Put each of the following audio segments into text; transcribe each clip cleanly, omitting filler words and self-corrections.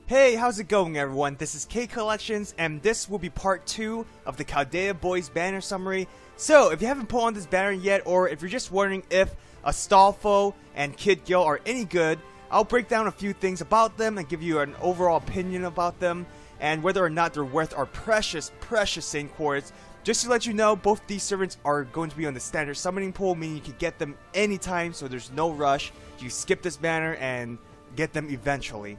Hey, how's it going everyone? This is K Collections, and this will be part 2 of the Chaldea Boys banner summary. So, if you haven't put on this banner yet, or if you're just wondering if Astolfo and Kid Gil are any good, I'll break down a few things about them and give you an overall opinion about them, and whether or not they're worth our precious Saint Quartz. Just to let you know, both these servants are going to be on the standard summoning pool, meaning you can get them anytime, so there's no rush. You skip this banner and get them eventually.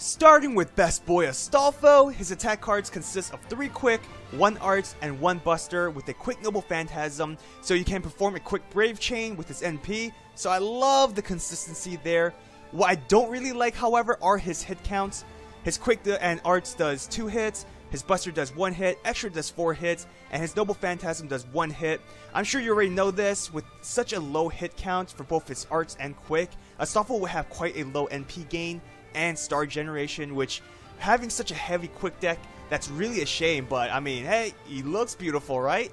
Starting with best boy Astolfo, his attack cards consist of 3 quick, 1 arts, and 1 buster with a quick noble phantasm, so you can perform a quick brave chain with his NP, so I love the consistency there. What I don't really like, however, are his hit counts. His quick and arts does 2 hits, his buster does 1 hit, extra does 4 hits, and his noble phantasm does 1 hit. I'm sure you already know this, with such a low hit count for both his arts and quick, Astolfo will have quite a low NP gain and star generation, which having such a heavy quick deck, that's really a shame. But I mean, hey, he looks beautiful, right?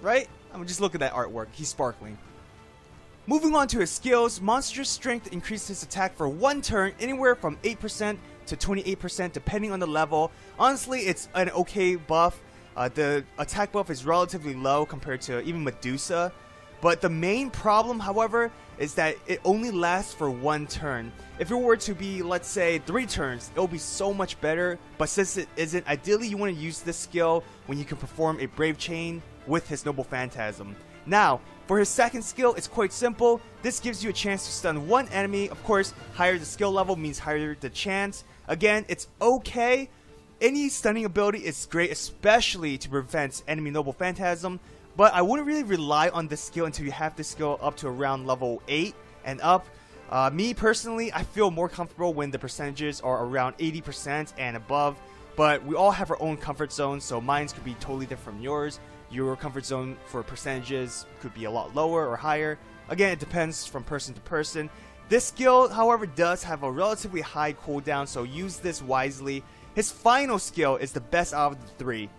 I mean, just look at that artwork, he's sparkling. Moving on to his skills, monstrous strength increases his attack for 1 turn anywhere from 8% to 28% depending on the level. Honestly, it's an okay buff. The attack buff is relatively low compared to even Medusa, but the main problem, however, is that it only lasts for 1 turn. If it were to be, let's say, 3 turns, it will be so much better, but since it isn't, ideally you want to use this skill when you can perform a brave chain with his noble phantasm. Now, for his second skill, it's quite simple. This gives you a chance to stun 1 enemy. Of course, higher the skill level means higher the chance. Again, it's okay. Any stunning ability is great, especially to prevent enemy noble phantasm, but I wouldn't really rely on this skill until you have this skill up to around level 8 and up. Me personally, I feel more comfortable when the percentages are around 80% and above, but we all have our own comfort zones, so mine could be totally different from yours. Your comfort zone for percentages could be a lot lower or higher. Again, it depends from person to person. This skill, however, does have a relatively high cooldown, so use this wisely. His final skill is the best out of the 3.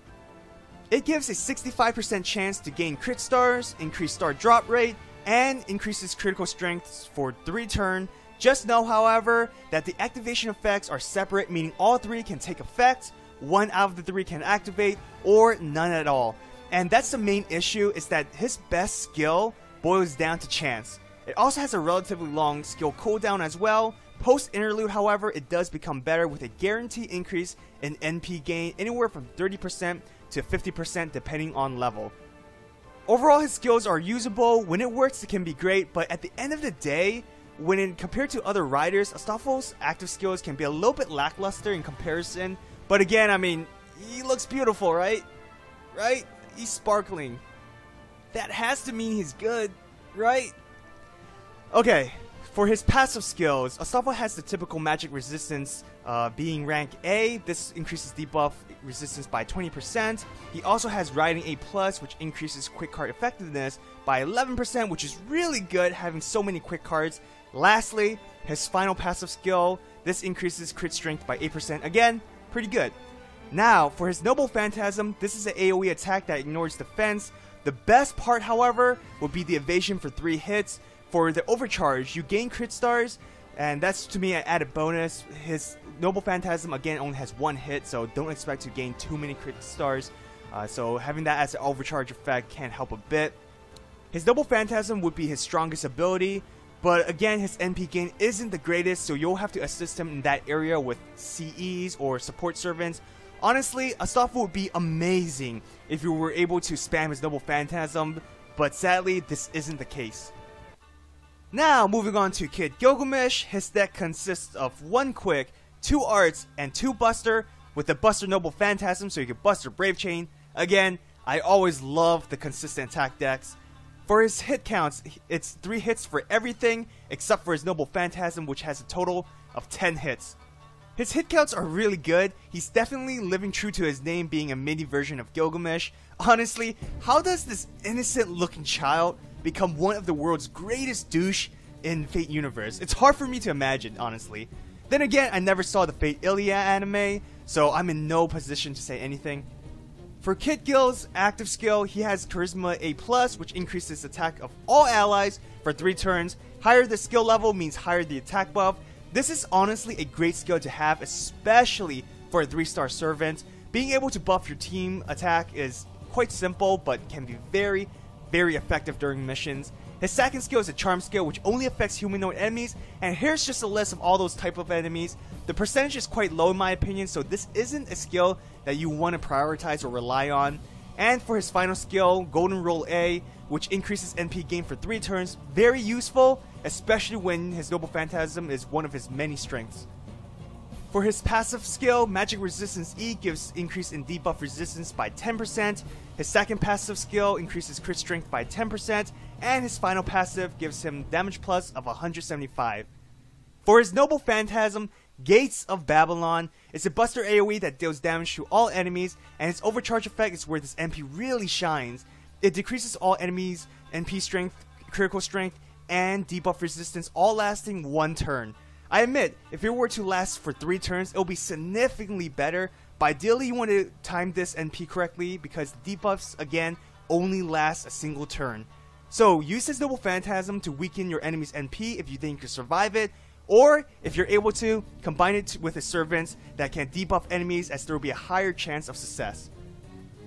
It gives a 65% chance to gain crit stars, increase star drop rate, and increases critical strength for 3 turns. Just know, however, that the activation effects are separate, meaning all 3 can take effect, 1 out of the 3 can activate, or none at all. And that's the main issue, is that his best skill boils down to chance. It also has a relatively long skill cooldown as well. Post interlude, however, it does become better with a guaranteed increase in NP gain anywhere from 30% to 50% depending on level. Overall, his skills are usable. When it works, it can be great, but at the end of the day, compared to other riders, Astolfo's active skills can be a little bit lackluster in comparison. But again, I mean, he looks beautiful, right? He's sparkling. That has to mean he's good, right? Okay, for his passive skills, Astolfo has the typical magic resistance, being rank A. This increases debuff resistance by 20%. He also has riding A+, which increases quick card effectiveness by 11%, which is really good having so many quick cards. Lastly, his final passive skill, this increases crit strength by 8%. Again, pretty good. Now, for his noble phantasm, this is an AoE attack that ignores defense. The best part, however, would be the evasion for 3 hits. For the overcharge, you gain crit stars, and that's to me an added bonus. His noble phantasm again only has 1 hit, so don't expect to gain too many crit stars. So having that as an overcharge effect can help a bit. His noble phantasm would be his strongest ability, but again, his NP gain isn't the greatest, so you'll have to assist him in that area with CEs or support servants. Honestly, Astolfo would be amazing if you were able to spam his noble phantasm, but sadly, this isn't the case. Now, moving on to Kid Gilgamesh, his deck consists of 1 quick, 2 arts, and 2 buster, with the buster noble phantasm so you can buster brave chain. Again, I always love the consistent attack decks. For his hit counts, it's 3 hits for everything except for his noble phantasm, which has a total of 10 hits. His hit counts are really good. He's definitely living true to his name, being a mini version of Gilgamesh. Honestly, how does this innocent looking child become one of the world's greatest douche in Fate universe? It's hard for me to imagine, honestly. Then again, I never saw the Fate Iliad anime, so I'm in no position to say anything. For Kid Gil's active skill, he has Charisma A+, which increases attack of all allies for 3 turns. Higher the skill level means higher the attack buff. This is honestly a great skill to have, especially for a 3-star servant. Being able to buff your team attack is quite simple, but can be very, very effective during missions. His second skill is a charm skill, which only affects humanoid enemies, and here's just a list of all those type of enemies. The percentage is quite low in my opinion, so this isn't a skill that you want to prioritize or rely on. And for his final skill, Golden Roll A, which increases NP gain for 3 turns, very useful, especially when his Noble Phantasm is one of his many strengths. For his passive skill, Magic Resistance E gives increase in debuff resistance by 10%, his second passive skill increases crit strength by 10%, and his final passive gives him damage plus of 175. For his Noble Phantasm, Gates of Babylon is a buster AoE that deals damage to all enemies, and its overcharge effect is where this NP really shines. It decreases all enemies' NP strength, critical strength, and debuff resistance, all lasting 1 turn. I admit, if it were to last for 3 turns, it will be significantly better, but ideally you want to time this NP correctly because the debuffs, again, only last a single turn. So use his Noble Phantasm to weaken your enemy's NP if you think you can survive it, or if you're able to, combine it with his servants that can debuff enemies, as there will be a higher chance of success.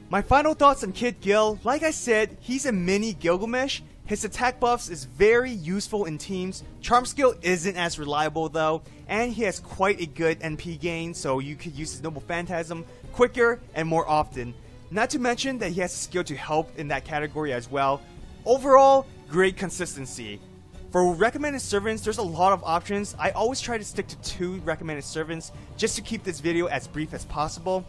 My final thoughts on Kid Gil, like I said, he's a mini Gilgamesh. His attack buffs is very useful in teams. Charm skill isn't as reliable though, and he has quite a good NP gain, so you could use his Noble Phantasm quicker and more often. Not to mention that he has a skill to help in that category as well. Overall, great consistency. For recommended servants, there's a lot of options. I always try to stick to 2 recommended servants just to keep this video as brief as possible.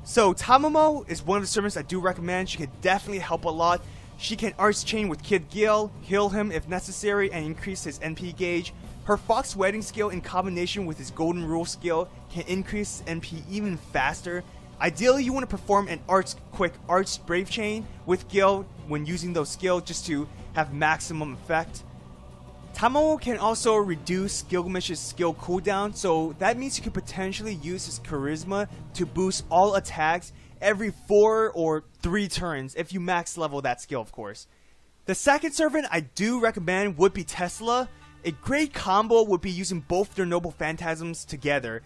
So Tamamo is one of the servants I do recommend. She can definitely help a lot. She can Arts Chain with Kid Gil, heal him if necessary, and increase his NP gauge. Her Fox Wedding skill in combination with his Golden Rule skill can increase NP even faster. Ideally, you want to perform an quick Arts Brave Chain with Gil when using those skills just to have maximum effect. Tamamo can also reduce Gilgamesh's skill cooldown, so that means you could potentially use his Charisma to boost all attacks every 4 or 3 turns if you max level that skill, of course. The second servant I do recommend would be Tesla. A great combo would be using both their Noble Phantasms together.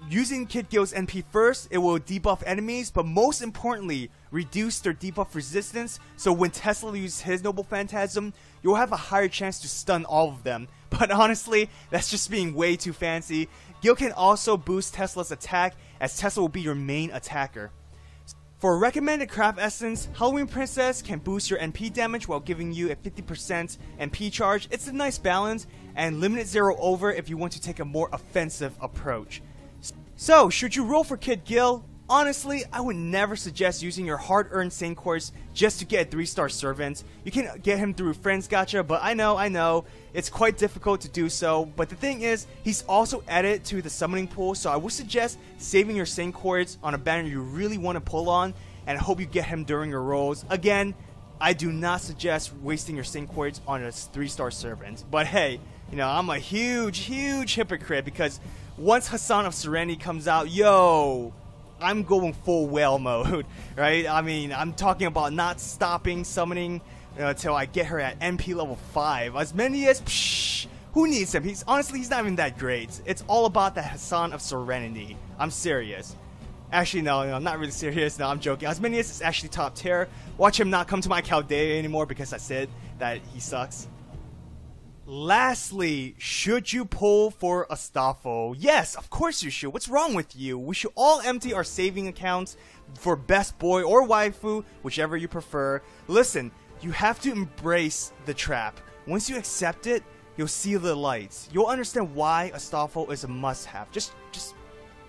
Using Kid Gil's NP first, it will debuff enemies, but most importantly, reduce their debuff resistance, so when Tesla uses his Noble Phantasm, you'll have a higher chance to stun all of them. But honestly, that's just being way too fancy. Gil can also boost Tesla's attack, as Tesla will be your main attacker. For recommended craft essence, Halloween Princess can boost your NP damage while giving you a 50% NP charge. It's a nice balance, and Limited Zero Over if you want to take a more offensive approach. So, should you roll for Kid Gil? Honestly, I would never suggest using your hard-earned Saint Quartz just to get a 3-star servant. You can get him through Friends Gacha, but I know, it's quite difficult to do so. But the thing is, he's also added to the summoning pool, so I would suggest saving your Saint Quartz on a banner you really want to pull on, and hope you get him during your rolls. Again, I do not suggest wasting your Saint Quartz on a 3-star servant. But hey, you know, I'm a huge hypocrite because once Hassan of Serenity comes out, yo, I'm going full whale mode, right? I mean, I'm talking about not stopping summoning until I get her at NP level 5. As many as, who needs him? He's not even that great. It's all about the Hassan of Serenity. I'm serious. Actually, no, I'm not really serious. No, I'm joking. As many as is actually top tier. Watch him not come to my Chaldea anymore because I said that he sucks. Lastly, should you pull for Astolfo? Yes, of course you should. What's wrong with you? We should all empty our saving accounts for best boy or waifu, whichever you prefer. Listen, you have to embrace the trap. Once you accept it, you'll see the lights. You'll understand why Astolfo is a must-have. Just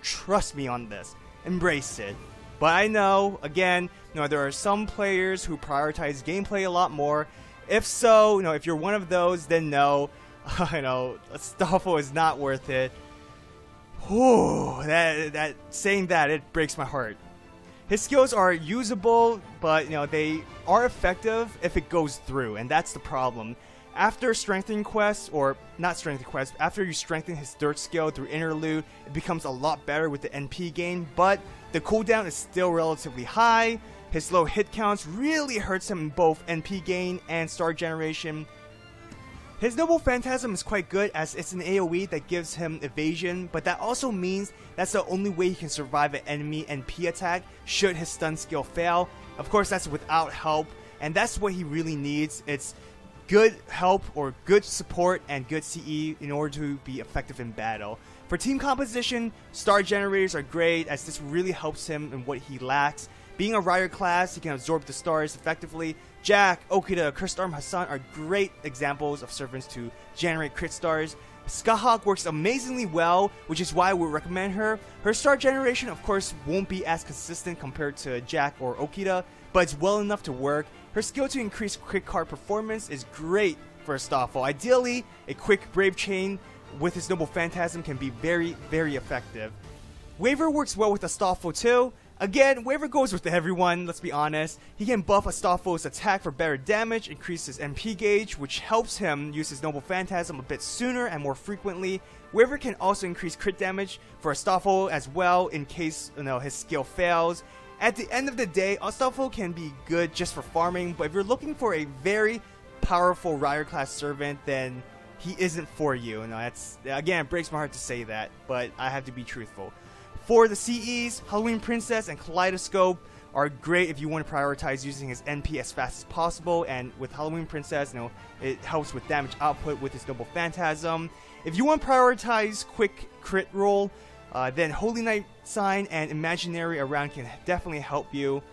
trust me on this. Embrace it. But I know, again, there are some players who prioritize gameplay a lot more. If so, if you're one of those, then no. Astolfo is not worth it. Whew, saying that, it breaks my heart. His skills are usable, but they are effective if it goes through, and that's the problem. After strengthening quests, or not strengthening quests, after you strengthen his dirt skill through interlude, it becomes a lot better with the NP gain, but the cooldown is still relatively high. His low hit counts really hurts him in both NP gain and star generation. His Noble Phantasm is quite good as it's an AoE that gives him evasion, but that also means that's the only way he can survive an enemy NP attack should his stun skill fail. Of course, that's without help, and that's what he really needs. It's good help or good support and good CE in order to be effective in battle. For team composition, star generators are great as this really helps him in what he lacks. Being a rider class, he can absorb the stars effectively. Jack, Okita, Cursed Arm Hassan are great examples of servants to generate crit stars. Skahawk works amazingly well, which is why we recommend her. Her star generation, of course, won't be as consistent compared to Jack or Okita, but it's well enough to work. Her skill to increase quick card performance is great for Astolfo. Ideally, a quick Brave Chain with his Noble Phantasm can be very, very effective. Waver works well with Astolfo too. Again, Waver goes with everyone, let's be honest. He can buff Astolfo's attack for better damage, increase his MP gauge, which helps him use his Noble Phantasm a bit sooner and more frequently. Waver can also increase crit damage for Astolfo as well in case his skill fails. At the end of the day, Astolfo can be good just for farming, but if you're looking for a very powerful rider class servant, then he isn't for you. That's, again, it breaks my heart to say that, but I have to be truthful. For the CEs, Halloween Princess and Kaleidoscope are great if you want to prioritize using his NP as fast as possible, and with Halloween Princess, it helps with damage output with his Noble Phantasm. If you want to prioritize quick crit roll, then Holy Knight Sign and Imaginary around can definitely help you.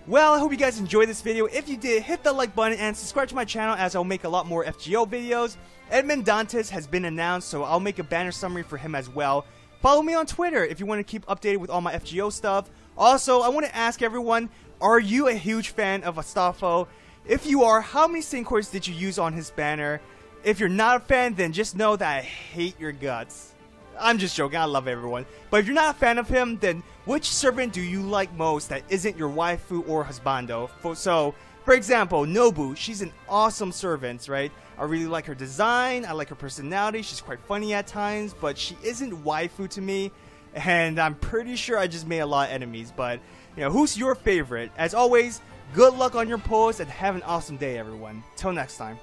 Well, I hope you guys enjoyed this video. If you did, hit the like button and subscribe to my channel as I'll make a lot more FGO videos. Edmond Dantes has been announced, so I'll make a banner summary for him as well. Follow me on Twitter if you want to keep updated with all my FGO stuff. Also, I want to ask everyone, are you a huge fan of Astolfo? If you are, how many Saint Cores did you use on his banner? If you're not a fan, then just know that I hate your guts. I'm just joking, I love everyone. But if you're not a fan of him, then which servant do you like most that isn't your waifu or husbando? So, for example, Nobu, she's an awesome servant, right? I really like her design, I like her personality, she's quite funny at times, but she isn't waifu to me, and I'm pretty sure I just made a lot of enemies, but, who's your favorite? As always, good luck on your pulls, and have an awesome day, everyone. Till next time.